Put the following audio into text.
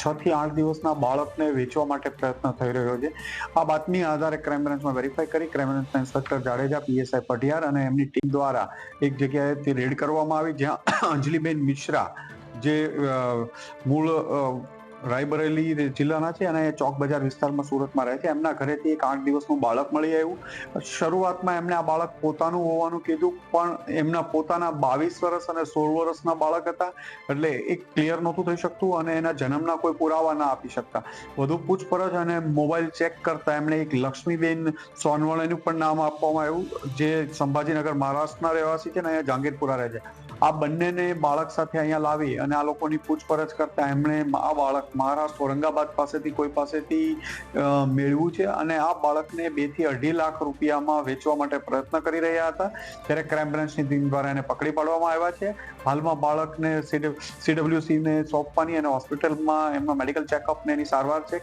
6 થી 8 દિવસના બાળકને વેચવા માટે પ્રયત્ન થઈ રહ્યો છે. આ બાતમી આધારે ક્રાઇમ બ્રાન્ચમાં વેરીફાઈ કરી ક્રાઇમ બ્રાન્ચના ઇન્સ્પેક્ટર જાડેજા, પીએસઆઈ પઢિયાર અને એમની ટીમ દ્વારા એક જગ્યાએથી રેડ કરવામાં આવી, જ્યાં અંજલિબેન મિશ્રા, જે મૂળ રાયબરેલી જિલ્લાના છે અને ચોક બજાર વિસ્તારમાં સુરતમાં રહે છે, એમના ઘરેથી એક 8 દિવસનું બાળક મળી આવ્યું. શરૂઆતમાં એમણે આ બાળક પોતાનું હોવાનું કીધું, પણ એમના પોતાના 22 વર્ષ અને 16 વર્ષના બાળક હતા, એટલે એક ક્લિયર નહોતું થઈ શકતું અને એના જન્મના કોઈ પુરાવા ના આપી શકતા. વધુ પૂછપરછ અને મોબાઈલ ચેક કરતા એમણે એક લક્ષ્મીબેન સોનવણેનું પણ નામ આપવામાં આવ્યું, જે સંભાજીનગર મહારાષ્ટ્રના રહેવાસી છે ને અહીંયા જહાંગીરપુરા રહે છે. આ બંનેને બાળક સાથે અહીંયા લાવી અને આ લોકોની પૂછપરછ કરતા એમણે આ બાળક મહારાષ્ટ્ર ઔરંગાબાદ પાસેથી કોઈ પાસેથી મેળવ્યું છે અને આ બાળકને 2 થી 2.5 લાખ રૂપિયામાં વેચવા માટે પ્રયત્ન કરી રહ્યા હતા, ત્યારે ક્રાઇમ બ્રાન્ચની ટીમ દ્વારા એને પકડી પાડવામાં આવ્યા છે. હાલમાં બાળકને CWC ને સોંપવાની અને હોસ્પિટલમાં એમના મેડિકલ ચેકઅપ ને એની સારવાર છે.